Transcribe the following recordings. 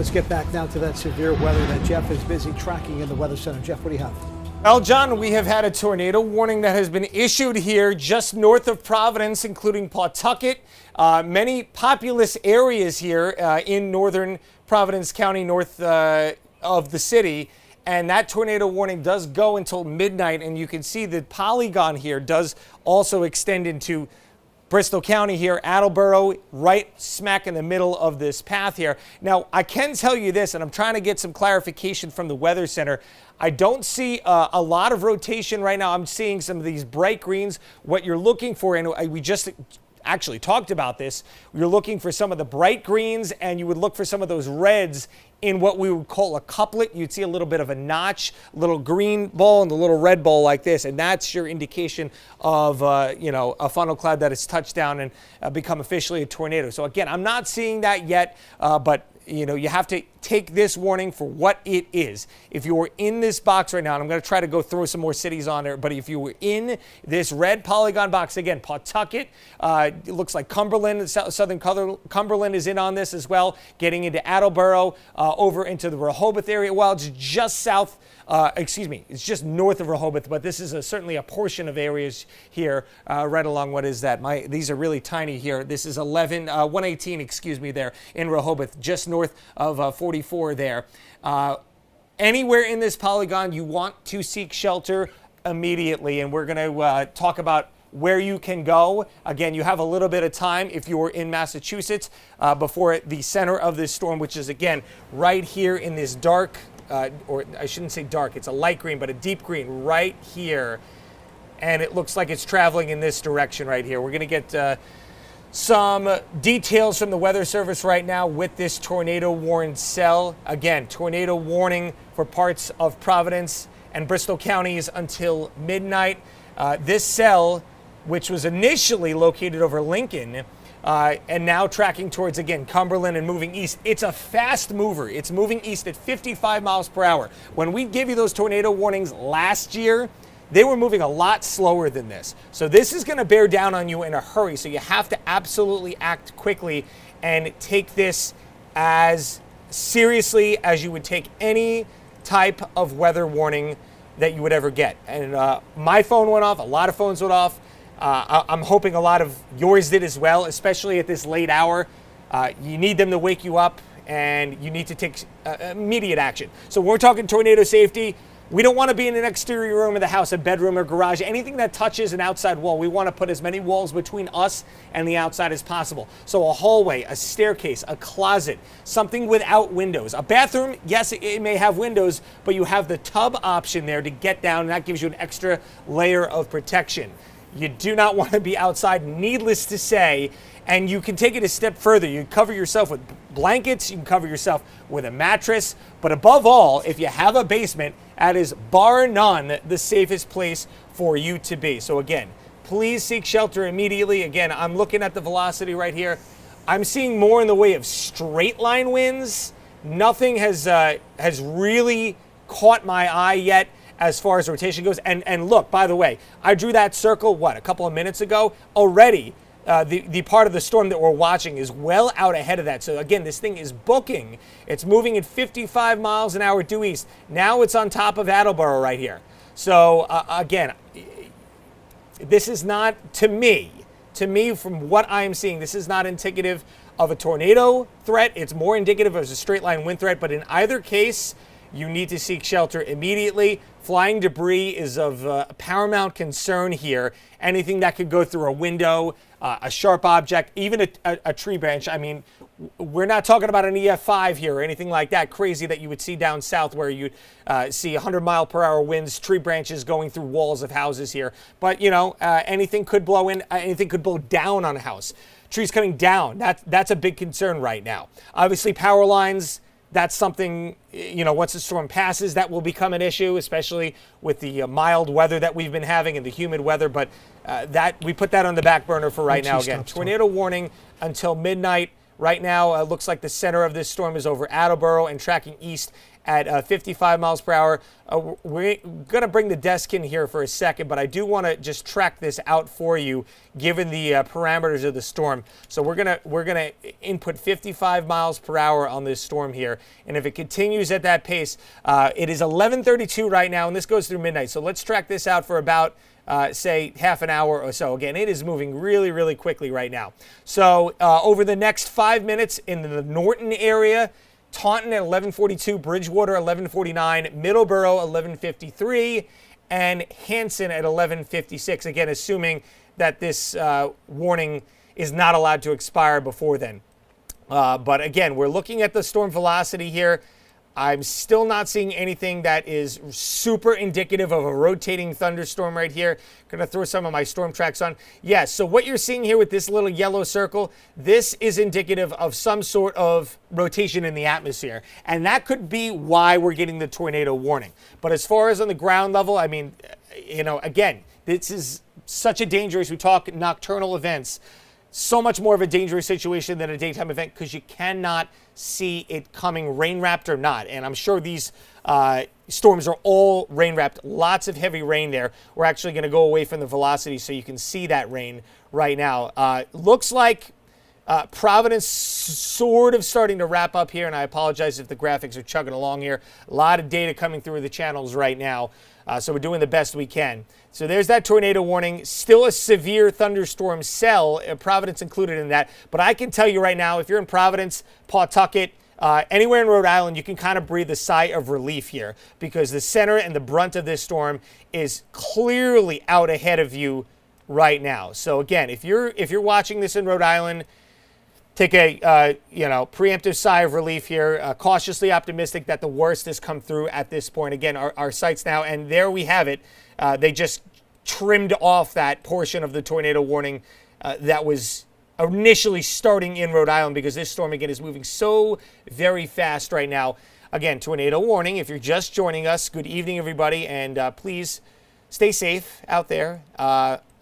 Let's get back now to that severe weather that Jeff is busy tracking in the Weather Center. Jeff, what do you have? Well, John, we have had a tornado warning that has been issued here just north of Providence, including Pawtucket, many populous areas here in northern Providence County, north of the city. And that tornado warning does go until midnight. And you can see the polygon here does also extend into Bristol County here, Attleboro, right smack in the middle of this path here. Now, I can tell you this, and I'm trying to get some clarification from the Weather Center. I don't see a lot of rotation right now. I'm seeing some of these bright greens. What you're looking for, and we just actually talked about this, you're looking for some of the bright greens, and you would look for some of those reds in what we would call a couplet. You'd see a little bit of a notch, little green ball and the little red ball like this, and that's your indication of a funnel cloud that has touched down and become officially a tornado. So again, I'm not seeing that yet, but you have to take this warning for what it is. If you were in this box right now, and I'm going to try to go throw some more cities on there, but if you were in this red polygon box, again, Pawtucket, it looks like Cumberland, southern Cumberland is in on this as well, getting into Attleboro, over into the Rehoboth area. Well, it's just south, it's just north of Rehoboth, but this is certainly a portion of areas here right along, what is that? These are really tiny here. This is 118, there in Rehoboth, just north of 44 there. Anywhere in this polygon, you want to seek shelter immediately, and we're going to talk about where you can go. Again, you have a little bit of time if you're in Massachusetts before the center of this storm, which is, again, right here in this dark, or I shouldn't say dark, it's a light green, but a deep green right here. And it looks like it's traveling in this direction right here. We're going to get some details from the Weather Service right now with this tornado warned cell. Again, tornado warning for parts of Providence and Bristol counties until midnight. This cell, which was initially located over Lincoln, and now tracking towards, again, Cumberland and moving east. It's a fast mover. It's moving east at 55 miles per hour. When we gave you those tornado warnings last year, they were moving a lot slower than this. So this is going to bear down on you in a hurry. So you have to absolutely act quickly and take this as seriously as you would take any type of weather warning that you would ever get. And my phone went off. A lot of phones went off. I'm hoping a lot of yours did as well, especially at this late hour. You need them to wake you up, and you need to take immediate action. So when we're talking tornado safety, we don't want to be in an exterior room of the house, a bedroom or garage, anything that touches an outside wall. We want to put as many walls between us and the outside as possible. So a hallway, a staircase, a closet, something without windows. A bathroom, yes, it may have windows, but you have the tub option there to get down, and that gives you an extra layer of protection. You do not want to be outside, needless to say, and you can take it a step further. You can cover yourself with blankets, you can cover yourself with a mattress, but above all, if you have a basement, that is bar none the safest place for you to be. So again, please seek shelter immediately. Again, I'm looking at the velocity right here. I'm seeing more in the way of straight line winds. Nothing has really caught my eye yet as far as rotation goes. And look, by the way, I drew that circle, a couple of minutes ago? Already, the part of the storm that we're watching is well out ahead of that. So again, this thing is booking. It's moving at 55 miles an hour due east. Now it's on top of Attleboro right here. So again, this is not, to me, from what I'm seeing, this is not indicative of a tornado threat. It's more indicative of a straight line wind threat. But in either case, you need to seek shelter immediately. Flying debris is of paramount concern here. Anything that could go through a window, a sharp object, even a tree branch. I mean, we're not talking about an EF5 here or anything like that crazy that you would see down south where you'd see 100-mile-per-hour winds, tree branches going through walls of houses here. But, anything could blow in, anything could blow down on a house. Trees coming down, that's a big concern right now. Obviously, power lines, that's something, once the storm passes, that will become an issue, especially with the mild weather that we've been having and the humid weather. But that we put that on the back burner for right now. Again, tornado warning until midnight. Right now, it looks like the center of this storm is over Attleboro and tracking east at 55 miles per hour. We're going to bring the desk in here for a second, but I do want to just track this out for you, given the parameters of the storm. So we're gonna input 55 miles per hour on this storm here, and if it continues at that pace, it is 11:32 right now, and this goes through midnight. So let's track this out for about say half an hour or so. Again, it is moving really, really quickly right now. So over the next 5 minutes in the Norton area, Taunton at 11:42, Bridgewater 11:49, Middleborough 11:53, and Hanson at 11:56. Again, assuming that this warning is not allowed to expire before then. But again, we're looking at the storm velocity here. I'm still not seeing anything that is super indicative of a rotating thunderstorm right here. Going to throw some of my storm tracks on. Yes, so what you're seeing here with this little yellow circle, this is indicative of some sort of rotation in the atmosphere. And that could be why we're getting the tornado warning. But as far as on the ground level, I mean, again, this is such a dangerous, we talk nocturnal events, so much more of a dangerous situation than a daytime event because you cannot see it coming, rain wrapped or not. And I'm sure these storms are all rain wrapped. Lots of heavy rain there. We're actually going to go away from the velocity so you can see that rain right now. Looks like Providence sort of starting to wrap up here, and I apologize if the graphics are chugging along here. A lot of data coming through the channels right now, so we're doing the best we can. So there's that tornado warning. Still a severe thunderstorm cell, Providence included in that. But I can tell you right now, if you're in Providence, Pawtucket, anywhere in Rhode Island, you can kind of breathe a sigh of relief here because the center and the brunt of this storm is clearly out ahead of you right now. So again, if you're watching this in Rhode Island, take a preemptive sigh of relief here. Cautiously optimistic that the worst has come through at this point. Again, our sites now, and there we have it. They just trimmed off that portion of the tornado warning that was initially starting in Rhode Island because this storm again is moving so very fast right now. Again, tornado warning. If you're just joining us, good evening, everybody, and please stay safe out there.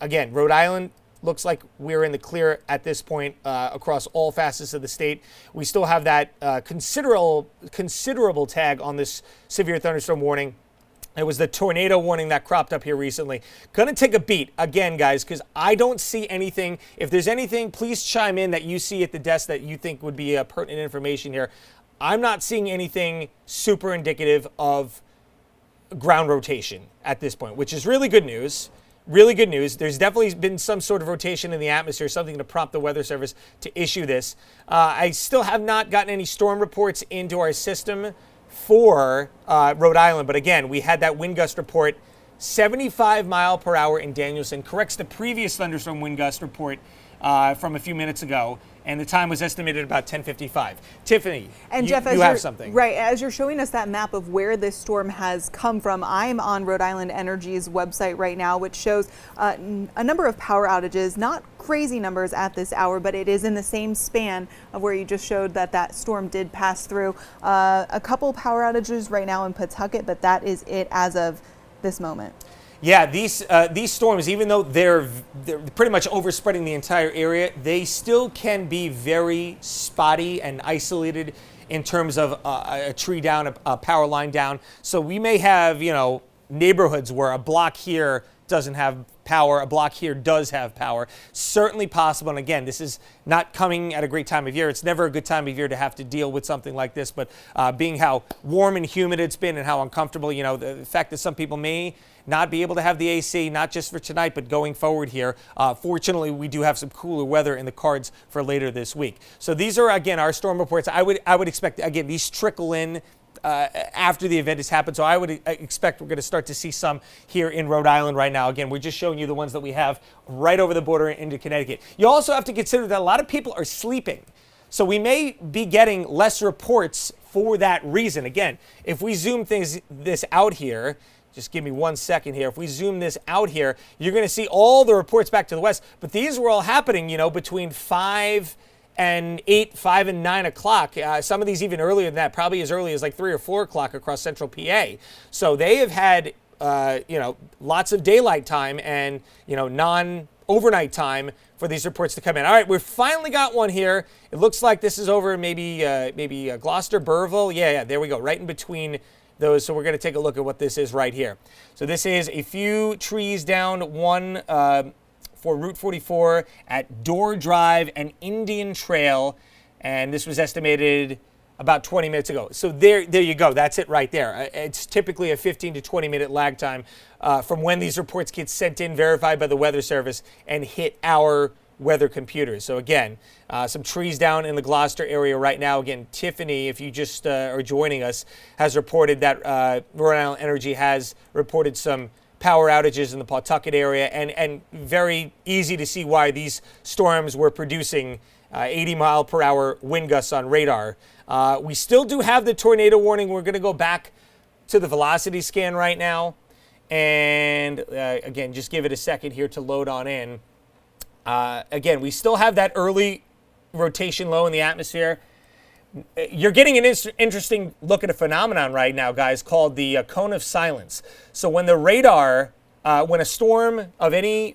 Again, Rhode Island. Looks like we're in the clear at this point across all facets of the state. We still have that considerable tag on this severe thunderstorm warning. It was the tornado warning that cropped up here recently. Gonna take a beat again, guys, because I don't see anything. If there's anything, please chime in that you see at the desk that you think would be pertinent information here. I'm not seeing anything super indicative of ground rotation at this point, which is really good news. Really good news. There's definitely been some sort of rotation in the atmosphere, something to prompt the Weather Service to issue this. I still have not gotten any storm reports into our system for Rhode Island, but again, we had that wind gust report, 75 mile per hour in Danielson, corrects the previous thunderstorm wind gust report from a few minutes ago, and the time was estimated about 10:55. Tiffany, and you, Jeff, you have something. Right, as you're showing us that map of where this storm has come from, I'm on Rhode Island Energy's website right now, which shows a number of power outages, not crazy numbers at this hour, but it is in the same span of where you just showed that storm did pass through. A couple power outages right now in Pawtucket, but that is it as of this moment. Yeah, these storms, even though they're pretty much overspreading the entire area, they still can be very spotty and isolated in terms of a tree down, a power line down. So we may have, neighborhoods where a block here doesn't have power, a block here does have power. Certainly possible. And again, this is not coming at a great time of year. It's never a good time of year to have to deal with something like this. But being how warm and humid it's been and how uncomfortable, the fact that some people may not be able to have the AC, not just for tonight, but going forward here. Fortunately, we do have some cooler weather in the cards for later this week. So these are, again, our storm reports. I would expect, again, these trickle in after the event has happened. So I would expect we're going to start to see some here in Rhode Island right now. Again, we're just showing you the ones that we have right over the border into Connecticut. You also have to consider that a lot of people are sleeping. So we may be getting less reports for that reason. Again, if we zoom this out here, just give me 1 second here. If we zoom this out here, you're going to see all the reports back to the west. But these were all happening, between 5 and 8, 5 and 9 o'clock. Some of these even earlier than that, probably as early as like 3 or 4 o'clock across central PA. So they have had, lots of daylight time and, non-overnight time for these reports to come in. All right, we've finally got one here. It looks like this is over maybe Gloucester, Burville. Yeah, there we go, right in between those. So we're going to take a look at what this is right here. So this is a few trees down, one for Route 44 at Door Drive and Indian Trail, and this was estimated about 20 minutes ago. So there you go. That's it right there. It's typically a 15 to 20 minute lag time from when these reports get sent in, verified by the Weather Service, and hit our weather computers. So again, some trees down in the Gloucester area right now. Again, Tiffany, if you just are joining us, has reported that Rhode Island Energy has reported some power outages in the Pawtucket area, and very easy to see why these storms were producing 80-mile-per-hour wind gusts on radar. We still do have the tornado warning. We're going to go back to the velocity scan right now. And again, just give it a second here to load on in. Again, we still have that early rotation low in the atmosphere. You're getting an interesting look at a phenomenon right now, guys, called the cone of silence. So when the radar, when a storm of any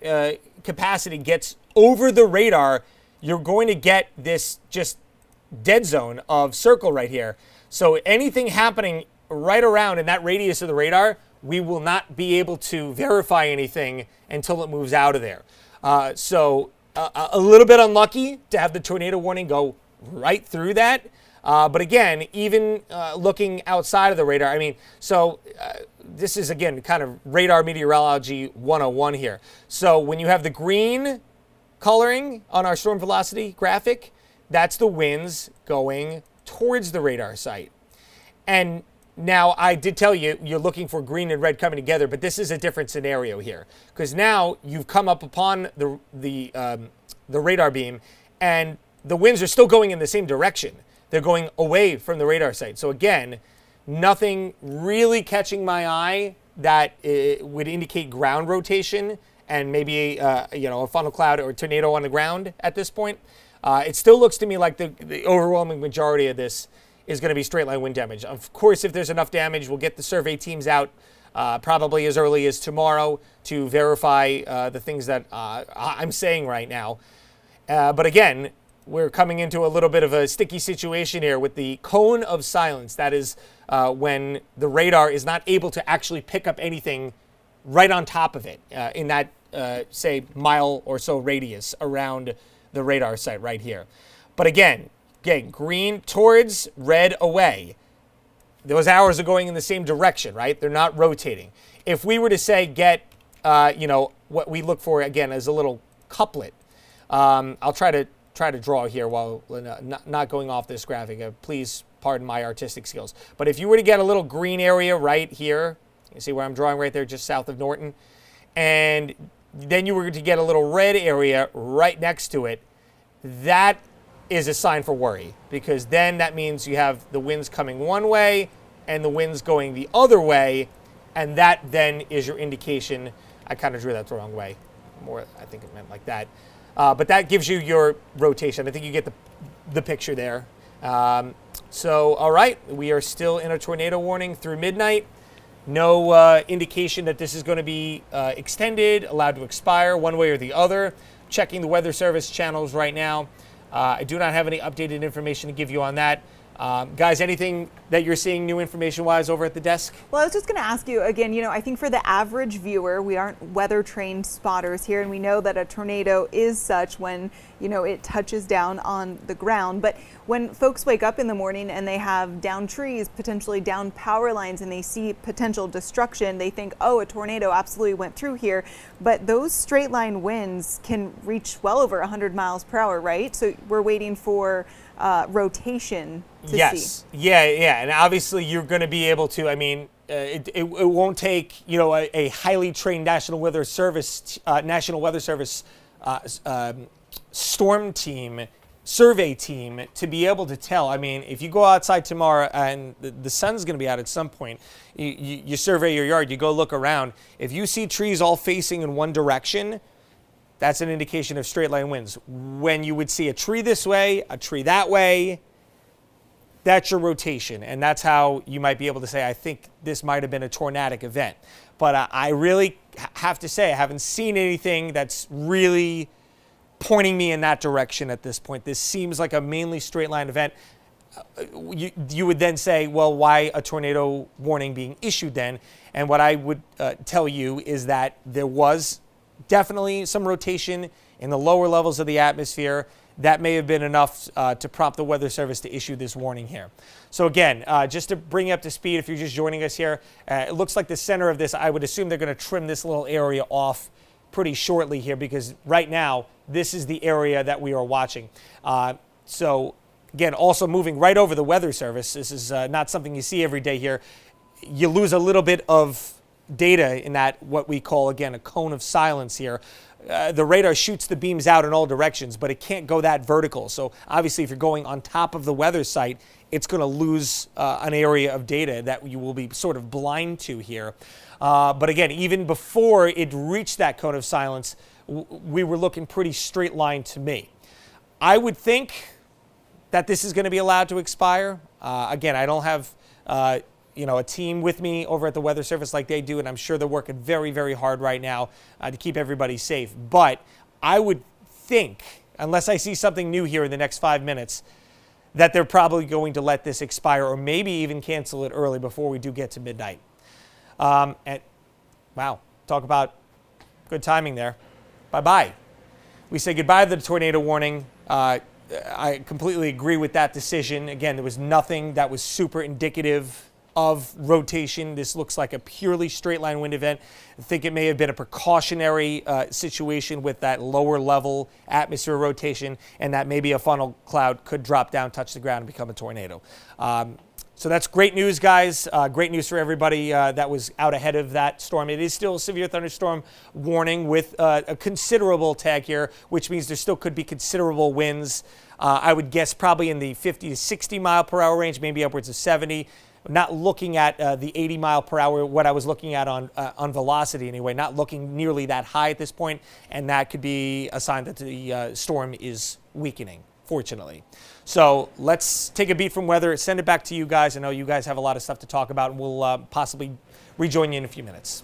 capacity gets over the radar, you're going to get this just dead zone of circle right here. So anything happening right around in that radius of the radar, we will not be able to verify anything until it moves out of there. So a little bit unlucky to have the tornado warning go right through that. But again, even looking outside of the radar, I mean, so this is, again, kind of radar meteorology 101 here. So when you have the green coloring on our storm velocity graphic, that's the winds going towards the radar site. And now I did tell you you're looking for green and red coming together, but this is a different scenario here, because now you've come up upon the radar beam, and the winds are still going in the same direction. They're going away from the radar site. So again, nothing really catching my eye that would indicate ground rotation and maybe a funnel cloud or tornado on the ground at this point. It still looks to me like the overwhelming majority of this is going to be straight line wind damage. Of course, if there's enough damage, we'll get the survey teams out probably as early as tomorrow to verify the things that I'm saying right now. But again, we're coming into a little bit of a sticky situation here with the cone of silence. That is when the radar is not able to actually pick up anything right on top of it in that, say, mile or so radius around the radar site right here. But again, green towards, red away. Those arrows are going in the same direction, right? They're not rotating. If we were to say get, what we look for, again, as a little couplet, I'll try to draw here while not going off this graphic. Please pardon my artistic skills. But if you were to get a little green area right here, you see where I'm drawing right there, just south of Norton, and then you were to get a little red area right next to it, that is a sign for worry, because then that means you have the winds coming one way and the winds going the other way, and that then is your indication. I kind of drew that the wrong way. More, I think it meant like that. But that gives you your rotation. I think you get the picture there. So, all right, we are still in a tornado warning through midnight. No indication that this is going to be extended, allowed to expire one way or the other. Checking the Weather Service channels right now. I do not have any updated information to give you on that. Guys, anything that you're seeing new information-wise over at the desk? Well, I was just going to ask you again, I think for the average viewer, we aren't weather-trained spotters here, and we know that a tornado is such when, it touches down on the ground. But when folks wake up in the morning and they have down trees, potentially down power lines, and they see potential destruction, they think, oh, a tornado absolutely went through here. But those straight line winds can reach well over 100 miles per hour, right? So we're waiting for rotation to see. Yeah. And obviously you're going to be able to, it won't take, a highly trained National Weather Service storm team, survey team to be able to tell. If you go outside tomorrow and the sun's going to be out at some point, you survey your yard, you go look around. If you see trees all facing in one direction, that's an indication of straight line winds. When you would see a tree this way, a tree that way, that's your rotation. And that's how you might be able to say, I think this might have been a tornadic event. But I really have to say, I haven't seen anything that's really pointing me in that direction at this point. This seems like a mainly straight line event. You would then say, well, why a tornado warning being issued then? And what I would tell you is that there was definitely some rotation in the lower levels of the atmosphere. That may have been enough to prompt the Weather Service to issue this warning here. So again, just to bring you up to speed, if you're just joining us here, it looks like the center of this, I would assume they're going to trim this little area off pretty shortly here, because right now, this is the area that we are watching. So again, also moving right over the Weather Service. This is not something you see every day here. You lose a little bit of data in that what we call, again, a cone of silence here. The radar shoots the beams out in all directions, but it can't go that vertical. So obviously, if you're going on top of the weather site, it's going to lose an area of data that you will be sort of blind to here. But again, even before it reached that cone of silence, we were looking pretty straight line to me. I would think that this is going to be allowed to expire. Again, I don't have a team with me over at the Weather Service like they do, and I'm sure they're working very, very hard right now to keep everybody safe. But I would think, unless I see something new here in the next 5 minutes, that they're probably going to let this expire, or maybe even cancel it early before we do get to midnight. And wow, talk about good timing there. Bye-bye. We say goodbye to the tornado warning. I completely agree with that decision. Again, there was nothing that was super indicative of rotation. This looks like a purely straight line wind event. I think it may have been a precautionary situation with that lower level atmosphere rotation, and that maybe a funnel cloud could drop down, touch the ground, and become a tornado. So that's great news, guys. Great news for everybody that was out ahead of that storm. It is still a severe thunderstorm warning with a considerable tag here, which means there still could be considerable winds. I would guess probably in the 50 to 60 mile per hour range, maybe upwards of 70. Not looking at the 80 mile per hour, what I was looking at on velocity anyway, not looking nearly that high at this point, and that could be a sign that the storm is weakening, fortunately. So let's take a beat from weather, send it back to you guys. I know you guys have a lot of stuff to talk about, and we'll possibly rejoin you in a few minutes.